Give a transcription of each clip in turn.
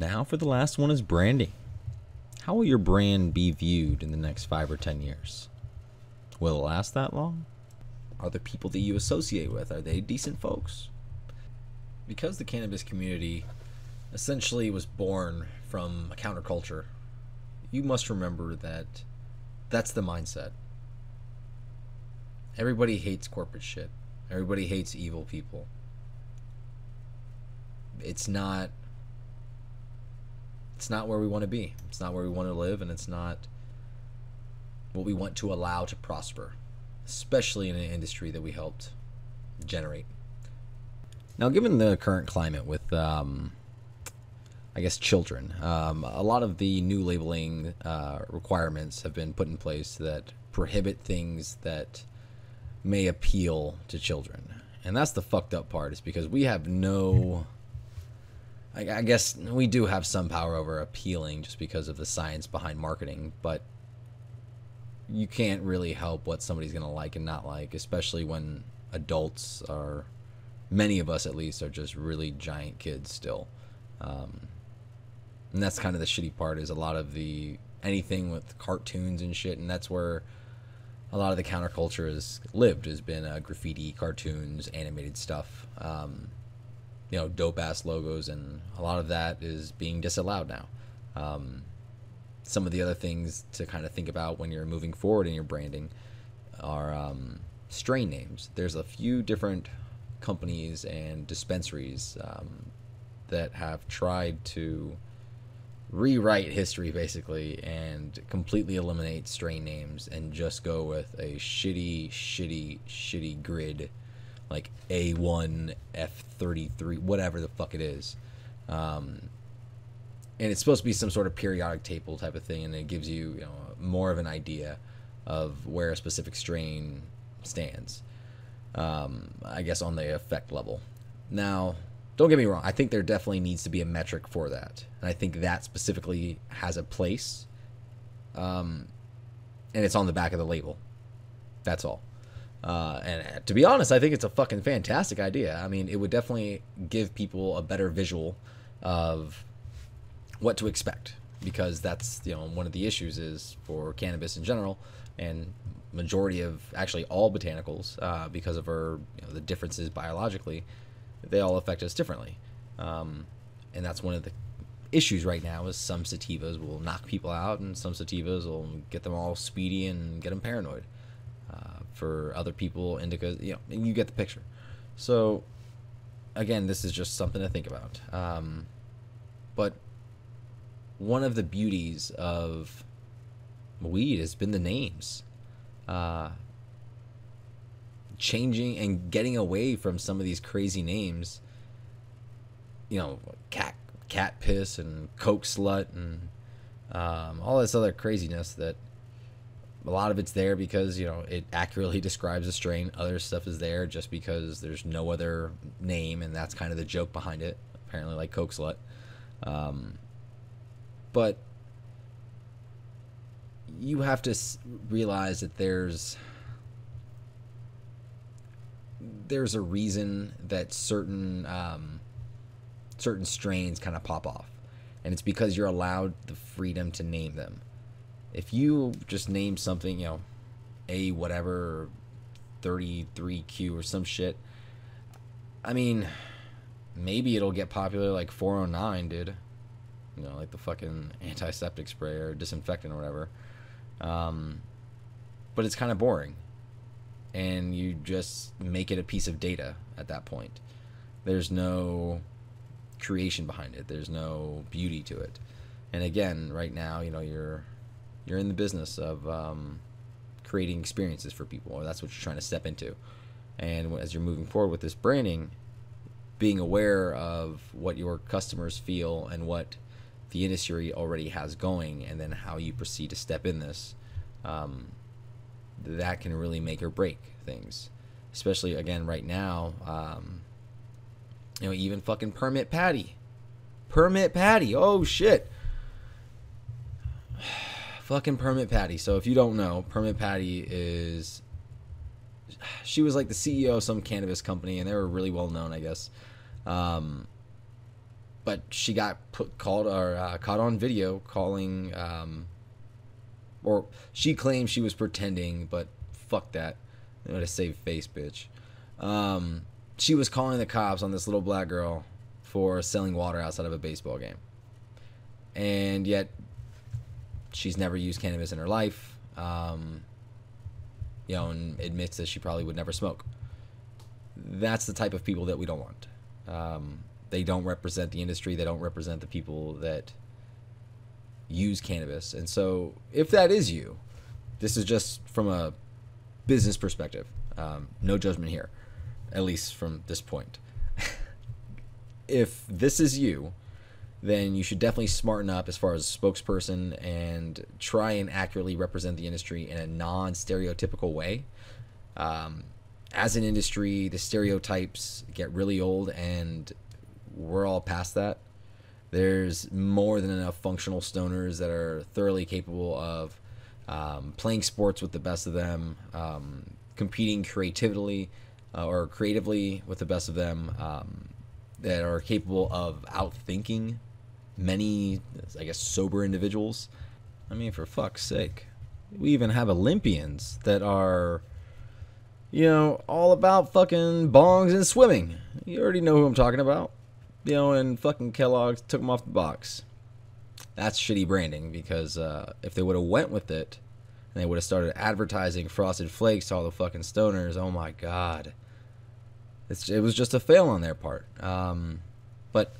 Now for the last one is branding. How will your brand be viewed in the next 5 or 10 years? Will it last that long? Are the people that you associate with, are they decent folks? Because the cannabis community essentially was born from a counterculture, you must remember that that's the mindset. Everybody hates corporate shit. Everybody hates evil people. It's not where we want to be. It's not where we want to live, and it's not what we want to allow to prosper, especially in an industry that we helped generate. Now, given the current climate with, children, a lot of the new labeling requirements have been put in place that prohibit things that may appeal to children. And that's the fucked up part, is because we have no... I guess we do have some power over appealing just because of the science behind marketing, but you can't really help what somebody's going to like and not like, especially when adults are, many of us at least, are just really giant kids still. And that's kind of the shitty part, is a lot of the, anything with cartoons and shit, and that's where a lot of the counterculture has lived, has been graffiti, cartoons, animated stuff. Dope ass logos, and a lot of that is being disallowed now. Some of the other things to kind of think about when you're moving forward in your branding are strain names. There's a few different companies and dispensaries that have tried to rewrite history basically and completely eliminate strain names and just go with a shitty grid, like A1, F33, whatever the fuck it is. And it's supposed to be some sort of periodic table type of thing, and it gives you, more of an idea of where a specific strain stands, I guess, on the effect level. Now, don't get me wrong, I think there definitely needs to be a metric for that, and I think that specifically has a place, and it's on the back of the label. That's all. And to be honest, I think it's a fucking fantastic idea. I mean, it would definitely give people a better visual of what to expect, because that's, one of the issues is for cannabis in general, and majority of actually all botanicals, because of our, the differences biologically, they all affect us differently. And that's one of the issues right now, is some sativas will knock people out, and some sativas will get them all speedy and get them paranoid. For other people, indica, and you get the picture. So, again, this is just something to think about. But one of the beauties of weed has been the names. Changing and getting away from some of these crazy names. Cat piss and coke slut and all this other craziness that a lot of it's there because, it accurately describes a strain. Other stuff is there just because there's no other name, and that's kind of the joke behind it, apparently, like coke slut. But you have to realize that there's a reason that certain strains kind of pop off, and it's because you're allowed the freedom to name them. If you just name something, A whatever, 33Q or some shit, I mean, maybe it'll get popular like 409 did. Like the fucking antiseptic spray or disinfectant or whatever. But it's kind of boring. And you just make it a piece of data at that point. There's no creation behind it. There's no beauty to it. And again, right now, you're in the business of creating experiences for people, or that's what you're trying to step into. And as you're moving forward with this branding, being aware of what your customers feel and what the industry already has going, and then how you proceed to step in this, that can really make or break things. Especially, again, right now, even fucking Permit Patty, oh shit. Fucking Permit Patty. So if you don't know, Permit Patty she was like the CEO of some cannabis company, and they were really well known, I guess. but she got caught on video calling, or she claimed she was pretending, but fuck that. I'm gonna save face, bitch. She was calling the cops on this little black girl for selling water outside of a baseball game, and yet she's never used cannabis in her life. And admits that she probably would never smoke. That's the type of people that we don't want. They don't represent the industry. They don't represent the people that use cannabis. And so if that is you, this is just from a business perspective. No judgment here, at least from this point. If this is you, then you should definitely smarten up as far as a spokesperson and try and accurately represent the industry in a non-stereotypical way. As an industry, the stereotypes get really old, and we're all past that. There's more than enough functional stoners that are thoroughly capable of playing sports with the best of them, competing creatively with the best of them, that are capable of outthinking many, I guess, sober individuals. I mean, for fuck's sake. We even have Olympians that are, all about fucking bongs and swimming. You already know who I'm talking about. And fucking Kellogg's took them off the box. That's shitty branding, because if they would have went with it, and they would have started advertising Frosted Flakes to all the fucking stoners, oh my god. It was just a fail on their part. But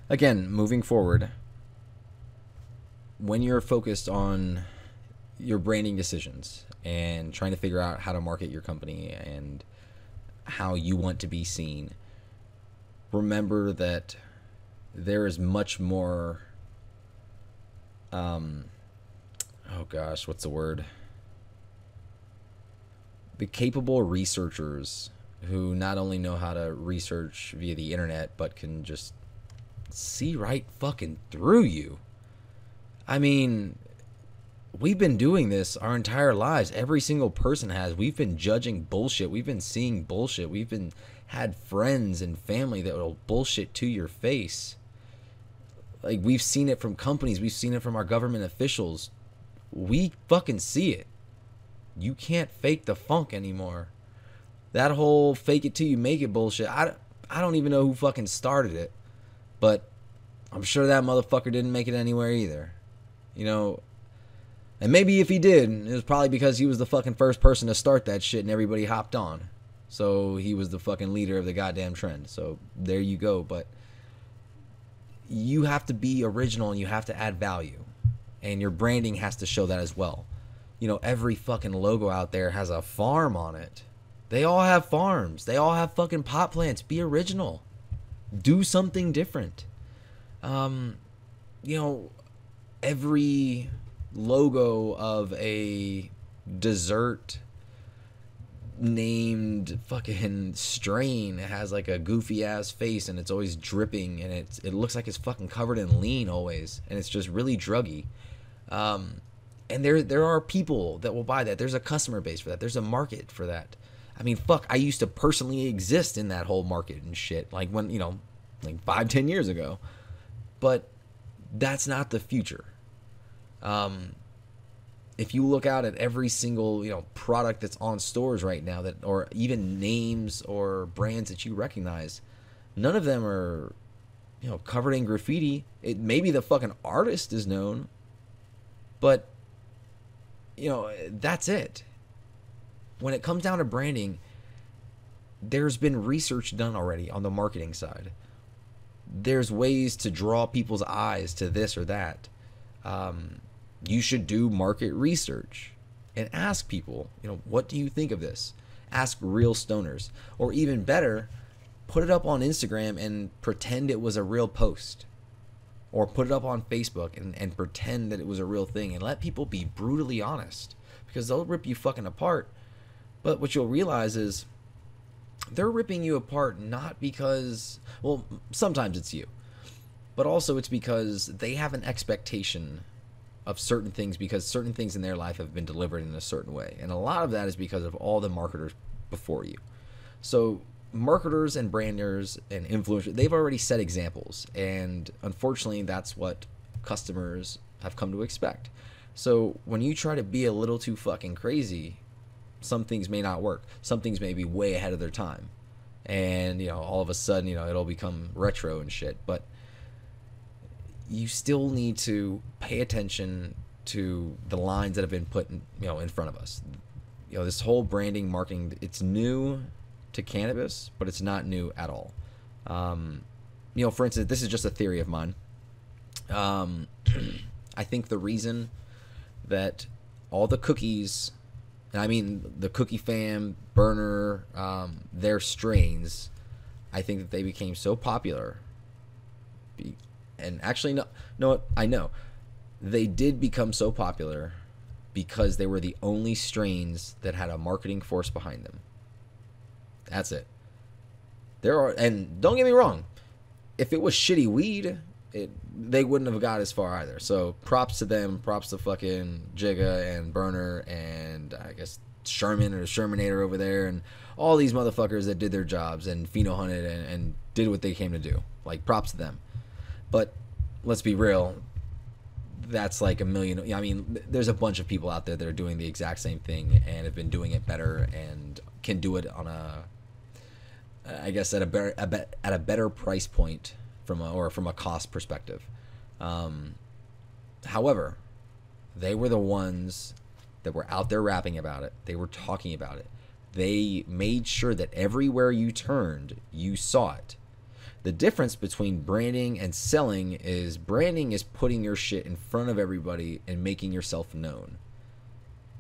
again, moving forward, when you're focused on your branding decisions and trying to figure out how to market your company and how you want to be seen, remember that there is much more, oh gosh, what's the word? The capable researchers who not only know how to research via the internet, but can just see right fucking through you. I mean, we've been doing this our entire lives. Every single person has. We've been judging bullshit. We've been seeing bullshit. Had friends and family that will bullshit to your face. Like, we've seen it from companies. We've seen it from our government officials. We fucking see it. You can't fake the funk anymore. That whole fake it till you make it bullshit, I don't even know who fucking started it. But I'm sure that motherfucker didn't make it anywhere either. And maybe if he did, it was probably because he was the fucking first person to start that shit and everybody hopped on. So he was the fucking leader of the goddamn trend. So there you go. But you have to be original and you have to add value. And your branding has to show that as well. Every fucking logo out there has a farm on it. They all have farms. They all have fucking pot plants. Be original. Do something different. Every logo of a dessert named fucking strain has like a goofy ass face, and it's always dripping, and it looks like it's fucking covered in lean always, and it's just really druggy. And there are people that will buy that. There's a customer base for that. There's a market for that. I mean, fuck, I used to personally exist in that whole market and shit, like when, like 5-10 years ago. But that's not the future. If you look out at every single, product that's on stores right now, that, or even names or brands that you recognize, none of them are, covered in graffiti. Maybe the fucking artist is known, but, that's it. When it comes down to branding, there's been research done already on the marketing side. There's ways to draw people's eyes to this or that. You should do market research and ask people, what do you think of this? Ask real stoners. Or even better, put it up on Instagram and pretend it was a real post. Or put it up on Facebook and pretend that it was a real thing. And let people be brutally honest. Because they'll rip you fucking apart. But what you'll realize is they're ripping you apart not because, well, sometimes it's you. But also it's because they have an expectation of certain things, because certain things in their life have been delivered in a certain way. And a lot of that is because of all the marketers before you. So marketers and branders and influencers, they've already set examples, and unfortunately that's what customers have come to expect. So when you try to be a little too fucking crazy, some things may not work. Some things may be way ahead of their time, and all of a sudden it'll become retro and shit. But you still need to pay attention to the lines that have been put in front of us. This whole branding, marketing, it's new to cannabis, but it's not new at all. For instance, this is just a theory of mine. I think the reason that all the cookies, and I mean the Cookie Fam, Burner, their strains, I think that they became so popular. And actually, no, I know they did become so popular because they were the only strains that had a marketing force behind them. That's it. And don't get me wrong, if it was shitty weed, they wouldn't have got as far either. So props to them, props to fucking Jigga and Burner and I guess Sherman or Shermanator over there and all these motherfuckers that did their jobs and Pheno hunted and did what they came to do. Like, props to them. But let's be real, that's like a million. I mean, there's a bunch of people out there that are doing the exact same thing and have been doing it better and can do it on I guess at a better price point from a cost perspective. However, they were the ones that were out there rapping about it. They were talking about it. They made sure that everywhere you turned, you saw it. The difference between branding and selling is branding is putting your shit in front of everybody and making yourself known.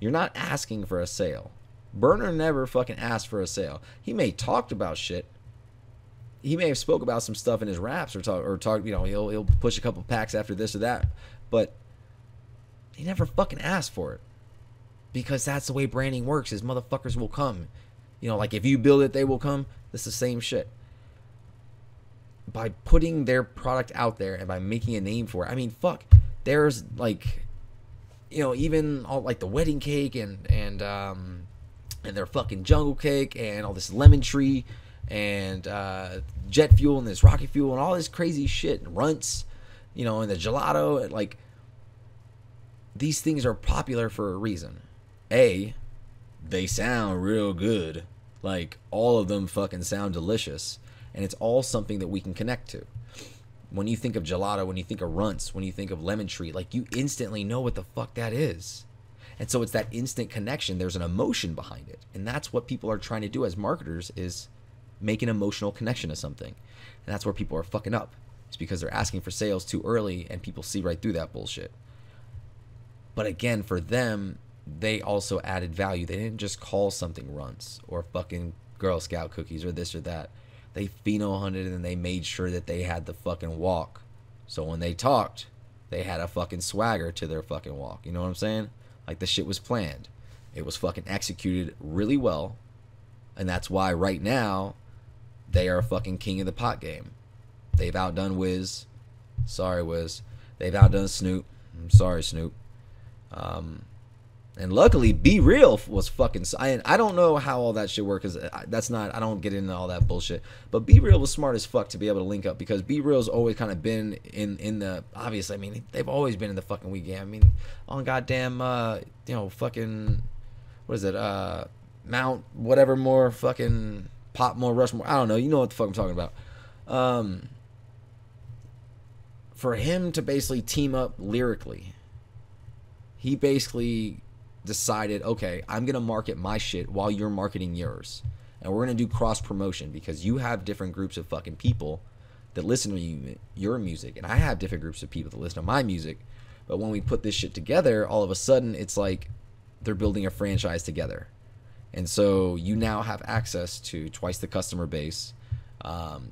You're not asking for a sale. Burner never fucking asked for a sale. He may talked about shit. He may have spoke about some stuff in his raps or talk. He'll push a couple packs after this or that, but he never fucking asked for it because that's the way branding works. Is motherfuckers will come. Like if you build it, they will come. It's the same shit. By putting their product out there and by making a name for it, I mean, fuck. There's like, even all like the wedding cake and their fucking jungle cake and all this lemon tree and jet fuel and this rocket fuel and all this crazy shit and runts, and the gelato. Like, these things are popular for a reason. They sound real good. Like, all of them fucking sound delicious. And it's all something that we can connect to. When you think of gelato, when you think of runts, when you think of lemon tree, like, you instantly know what the fuck that is. And so it's that instant connection. There's an emotion behind it. And that's what people are trying to do as marketers, is make an emotional connection to something. And that's where people are fucking up. It's because they're asking for sales too early and people see right through that bullshit. But again, for them, they also added value. They didn't just call something runts or fucking Girl Scout cookies or this or that. They pheno hunted and they made sure that they had the fucking walk. So when they talked, they had a fucking swagger to their fucking walk. You know what I'm saying? Like, the shit was planned. It was fucking executed really well. And that's why right now they are fucking king of the pot game. They've outdone Wiz. Sorry, Wiz. They've outdone Snoop. I'm sorry, Snoop. And luckily, Be Real was fucking. I don't know how all that shit worked, because that's not. I don't get into all that bullshit. But Be Real was smart as fuck to be able to link up, because Be Real's always kind of been in the. Obviously, I mean, they've always been in the fucking weed game. I mean, on goddamn, fucking, what is it? Mount whatever more fucking Pop more Rushmore. I don't know. You know what the fuck I'm talking about. For him to basically team up lyrically, he basically decided, okay, I'm going to market my shit while you're marketing yours. And we're going to do cross promotion, because you have different groups of fucking people that listen to your music, and I have different groups of people that listen to my music. But when we put this shit together, all of a sudden it's like they're building a franchise together. And so you now have access to twice the customer base.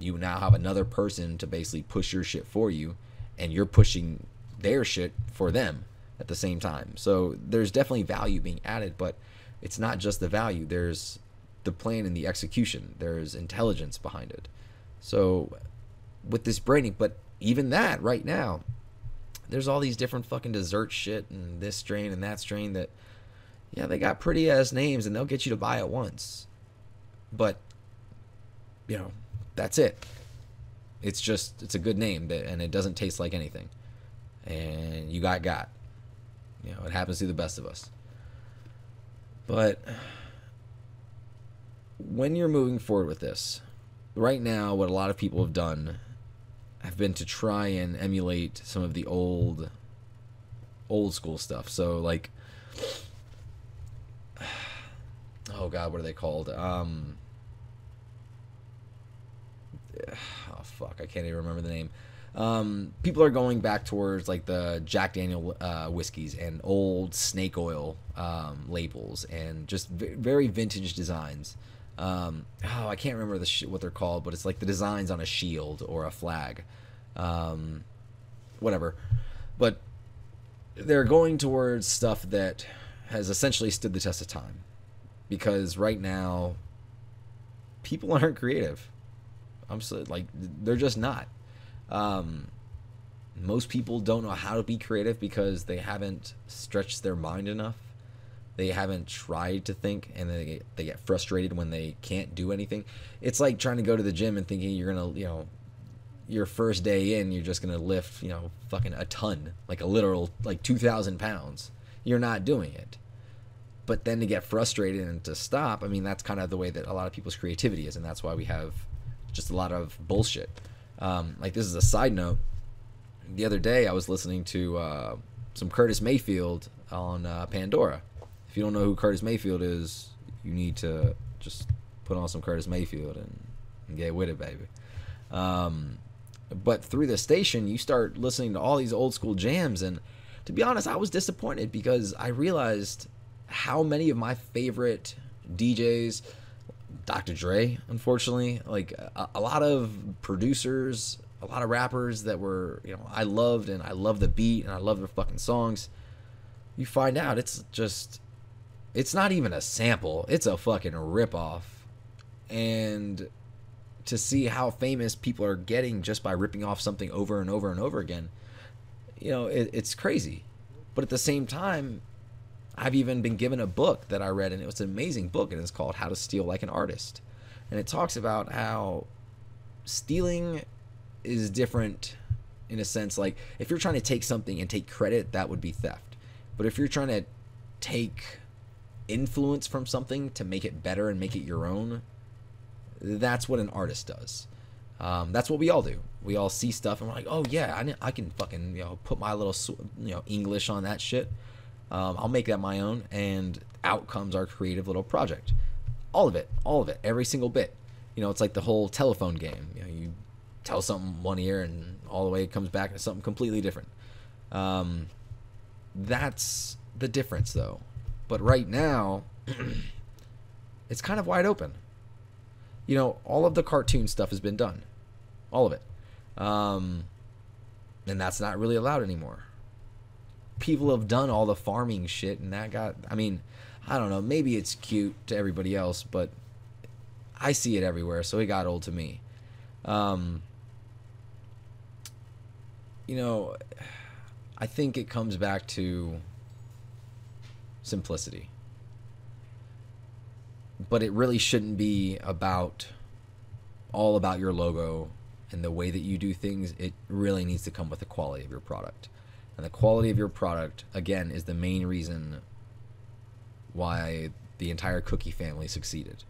You now have another person to basically push your shit for you, and you're pushing their shit for them at the same time. So there's definitely value being added, but it's not just the value. There's the plan and the execution. There's intelligence behind it. So with this branding, but even that right now, there's all these different fucking dessert shit and this strain and that strain that, yeah, they got pretty ass names and they'll get you to buy it once. But you know, that's it. It's a good name, and it doesn't taste like anything. And you got. You know, it happens to the best of us. But when you're moving forward with this, right now, what a lot of people have done have been to try and emulate some of the old school stuff. So, like, oh God, what are they called? Oh fuck, I can't even remember the name. People are going back towards like the Jack Daniel whiskeys and old snake oil labels and just very vintage designs. I can't remember what they're called, but it's like the designs on a shield or a flag, whatever. But they're going towards stuff that has essentially stood the test of time, because right now people aren't creative. They're just not. Most people don't know how to be creative because they haven't stretched their mind enough. They haven't tried to think, and they get frustrated when they can't do anything. It's like trying to go to the gym and thinking you're gonna, your first day in, you're just gonna lift, fucking a ton, like a literal, like 2,000 pounds. You're not doing it. But then to get frustrated and to stop, I mean, that's kind of the way that a lot of people's creativity is, and that's why we have just a lot of bullshit. Like, this is a side note. The other day, I was listening to some Curtis Mayfield on Pandora. If you don't know who Curtis Mayfield is, you need to just put on some Curtis Mayfield and get with it, baby. But through the station, you start listening to all these old school jams, and to be honest, I was disappointed because I realized how many of my favorite DJs, Dr. Dre, unfortunately, like a lot of producers, a lot of rappers that were, I loved, and I love the beat and I love their fucking songs. You find out it's not even a sample, it's a fucking ripoff. And to see how famous people are getting just by ripping off something over and over and over again, it's crazy. But at the same time, I've even been given a book that I read, and it was an amazing book, and it's called How to Steal Like an Artist. And it talks about how stealing is different in a sense. Like, if you're trying to take something and take credit, that would be theft. But if you're trying to take influence from something to make it better and make it your own, that's what an artist does. That's what we all do. We all see stuff and we're like, oh yeah, I can fucking put my little English on that shit. I'll make that my own, and out comes our creative little project. All of it, every single bit. It's like the whole telephone game. You tell something one ear and all the way it comes back to something completely different. That's the difference, though. But right now, it's kind of wide open. All of the cartoon stuff has been done. All of it. And that's not really allowed anymore. People have done all the farming shit, and that got, I don't know, maybe it's cute to everybody else, but I see it everywhere, so it got old to me. I think it comes back to simplicity. But it really shouldn't be all about your logo and the way that you do things. It really needs to come with the quality of your product. And the quality of your product, again, is the main reason why the entire Cookie family succeeded.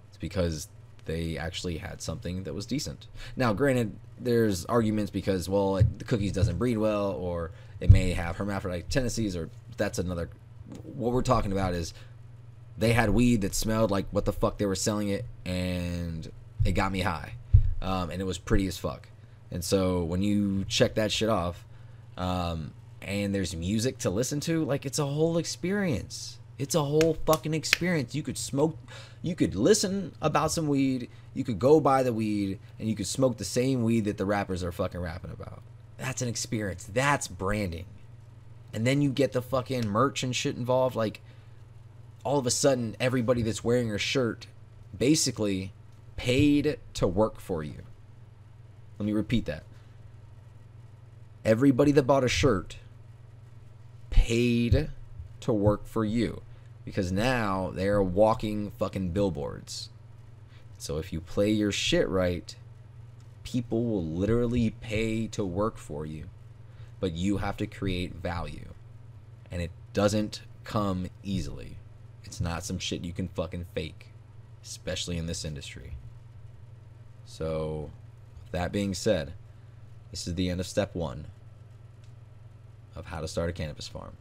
It's because they actually had something that was decent. Now, granted, there's arguments because, well, the Cookies doesn't breed well, or it may have hermaphrodite tendencies, or that's another. What we're talking about is they had weed that smelled like what the fuck they were selling it, and it got me high. And it was pretty as fuck. And so when you check that shit off, and there's music to listen to, like, it's a whole experience. It's a whole fucking experience. You could listen about some weed, you could go buy the weed, and you could smoke the same weed that the rappers are fucking rapping about. That's an experience. That's branding. And then you get the fucking merch and shit involved. Like, all of a sudden, everybody that's wearing your shirt basically paid to work for you. Let me repeat that. Everybody that bought a shirt paid to work for you, because now they're walking fucking billboards. So if you play your shit right, people will literally pay to work for you, but you have to create value. And it doesn't come easily. It's not some shit you can fucking fake, especially in this industry. So, that being said, this is the end of step 1 of how to start a cannabis farm.